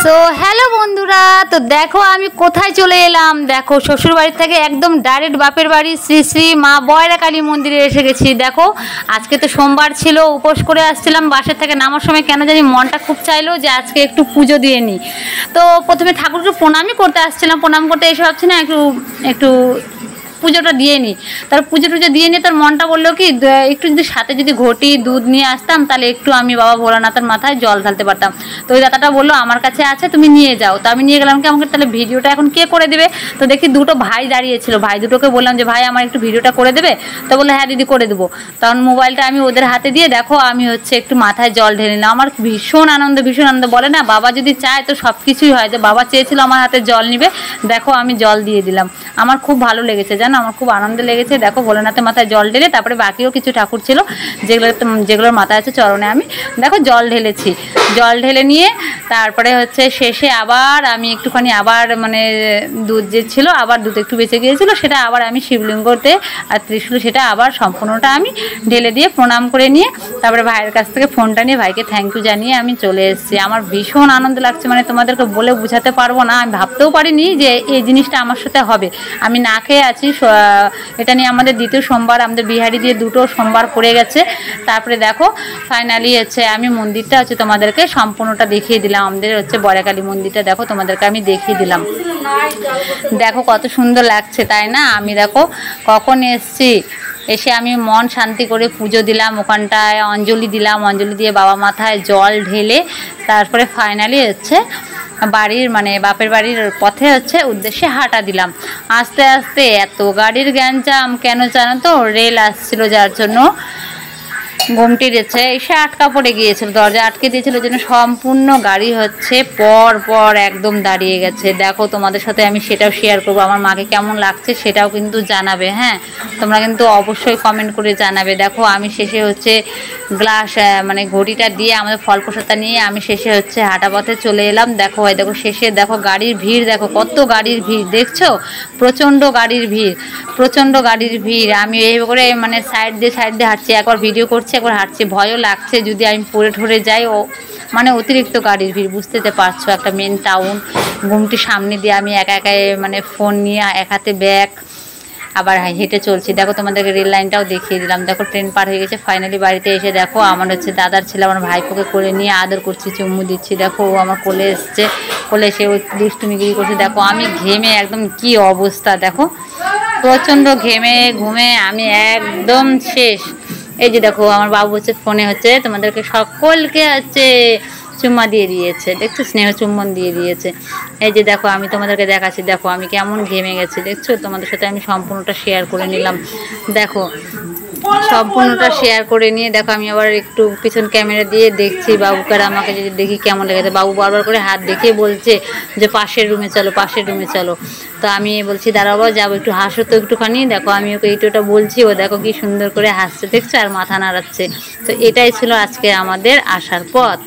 So hello বন্ধুরা, তো দেখো আমি কোথায় চলে এলাম। দেখো শ্বশুর বাড়ি থেকে একদম ডাইরেক্ট বাপের বাড়ি শ্রী শ্রী মা বয়রা কালী মন্দিরে এসে গেছি। দেখো আজকে তো সোমবার ছিল, উপোস করে আসছিলাম। বাসের থেকে নামার সময় কেন জানি মনটা খুব চাইলো যে আজকে একটু পুজো দিয়ে নিই। তো প্রথমে ঠাকুরকে প্রণামই করতে আসছিলাম, প্রণাম করতে এসে ভাবছি না একটু একটু পুজোটা দিয়ে নিই। তার পুজো টুজো দিয়ে নিয়ে তার মনটা বললো কি একটু যদি সাথে যদি ঘটি দুধ নিয়ে আসতাম তাহলে একটু আমি বাবা ভোলানাথের মাথায় জল ঢালতে পারতাম। তো ওই দাদাটা বললো আমার কাছে আছে, তুমি নিয়ে যাও। তো আমি নিয়ে গেলাম। কি আমাকে তাহলে ভিডিওটা এখন কে করে দেবে? তো দেখি দুটো ভাই দাঁড়িয়েছিল, ভাই দুটোকে বললাম যে ভাই আমার একটু ভিডিওটা করে দেবে। তো বললো হ্যাঁ দিদি করে দেবো। তখন মোবাইলটা আমি ওদের হাতে দিয়ে দেখো আমি একটু মাথায় জল ঢেলে নিলাম। আমার ভীষণ আনন্দ বলে না, বাবা যদি চায় তো সব কিছুই হয়। যে বাবা চেয়েছিল আমার হাতে জল নিবে, দেখো আমি জল দিয়ে দিলাম। আমার খুব ভালো লেগেছে জানো, আমার খুব আনন্দ লেগেছে। দেখো ভোলেনাথের মাথায় জল ঢেলে তারপরে বাকিও কিছু ঠাকুর ছিল যেগুলোর মাথায় আছে চরণে আমি দেখো জল ঢেলেছি। জল ঢেলে নিয়ে তারপরে শেষে আবার আমি একটুখানি আবার মানে দুধ যে ছিল আবার দুধ একটু বেঁচে গিয়েছিল, সেটা আবার আমি শিবলিঙ্গতে আর ত্রিশূল সেটা আবার সম্পূর্ণটা আমি ঢেলে দিয়ে প্রণাম করে নিয়ে তারপরে ভাইয়ের কাছ থেকে ফোনটা নিয়ে ভাইকে থ্যাংক ইউ জানিয়ে আমি চলে এসেছি। আমার ভীষণ আনন্দ লাগছে, মানে তোমাদেরকে বলে বোঝাতে পারবো না। আমি ভাবতেও পারিনি যে এই জিনিসটা আমার সাথে হবে। আমি না খেয়ে আছি। এটা নিয়ে আমাদের দ্বিতীয় সোমবার, আমাদের বিহারি দিয়ে দুটো সোমবার পড়ে গেছে। তারপরে দেখো ফাইনালি আমি মন্দিরটা তোমাদেরকে সম্পূর্ণটা দেখিয়ে দিলাম। আমাদের বয়রা কালী মন্দিরটা দেখো তোমাদেরকে আমি দেখিয়ে দিলাম। দেখো কত সুন্দর লাগছে তাই না? আমি দেখো কখন এসছি, এসে আমি মন শান্তি করে পুজো দিলাম, ওখানটায় অঞ্জলি দিলাম, অঞ্জলি দিয়ে বাবা মাথায় জল ঢেলে তারপরে ফাইনালি বাড়ির মানে বাপের বাড়ির পথে উদ্দেশ্যে হাঁটা দিলাম। আস্তে আস্তে এত গাড়ির গ্যাঞ্জাম কেন জানো তো, রেল আসছিল যার জন্য ঘুমটির এসে আটকা পড়ে গিয়েছিল, দরজা আটকে দিয়েছিল, ওই জন্য সম্পূর্ণ গাড়ি পর একদম দাঁড়িয়ে গেছে। দেখো তোমাদের সাথে আমি সেটাও শেয়ার করবো। আমার মাকে কেমন লাগছে সেটাও কিন্তু জানাবে। হ্যাঁ, তোমরা কিন্তু অবশ্যই কমেন্ট করে জানাবে। দেখো আমি শেষে গ্লাস মানে ঘড়িটা দিয়ে আমাদের ফল প্রসাদটা নিয়ে আমি শেষে হাঁটা পথে চলে এলাম। দেখো দেখো শেষে দেখো গাড়ির ভিড়, দেখো কত গাড়ির ভিড় দেখছো, প্রচণ্ড গাড়ির ভিড়। আমি এই করে মানে সাইড দিয়ে হাঁটছি, একবার ভিডিও করছি একবার হাঁটছি, ভয়ও লাগছে যদি আমি পড়ে ঠরে যাই। মানে অতিরিক্ত গাড়ির ভিড়, বুঝতে পারছো, একটা মেন টাউন। ঘুমটির সামনে দিয়ে আমি একা মানে ফোন নিয়ে এক হাতে ব্যাগ আবার হেঁটে চলছি। দেখো তোমাদেরকে রেল লাইনটাও দেখিয়ে দিলাম। দেখো ট্রেন পার হয়ে গেছে। ফাইনালি বাড়িতে এসে দেখো আমার দাদার ছেলে আমার ভাইপোকে কোলে নিয়ে আদর করছি, চুমু দিচ্ছি। দেখো ও আমার কোলে এসছে, কোলে এসে ওই দুষ্টুমিগিরি করছে। দেখো আমি ঘেমে একদম কি অবস্থা, দেখো প্রচণ্ড ঘুমে আমি একদম শেষ। এই যে দেখো আমার বাবু ফোনে তোমাদেরকে সকলকে চুম্মা দিয়ে দিয়েছে, দেখছো, স্নেহ চুম্বন দিয়ে দিয়েছে। এই যে দেখো আমি তোমাদেরকে দেখাচ্ছি, দেখো আমি কেমন ঘেমে গেছি, দেখছো। তোমাদের সাথে আমি সম্পূর্ণটা শেয়ার করে নিলাম। দেখো সম্পূর্ণটা শেয়ার করে নিয়ে দেখো আমি আবার একটু পিছন ক্যামেরা দিয়ে দেখছি বাবুকে, আর আমাকে যদি দেখি কেমন লেগেছে। বাবু বারবার করে হাত দেখিয়ে বলছে যে পাশের রুমে চলো। তো আমি বলছি দাঁড়াবো যাবো, একটু হাসো তো একটুখানি। দেখো আমি ওকে এইটা বলছি, ও দেখো কি সুন্দর করে হাসছে, দেখছো, আর মাথা নাড়াচ্ছে। তো এটাই ছিল আজকে আমাদের আসার পথ।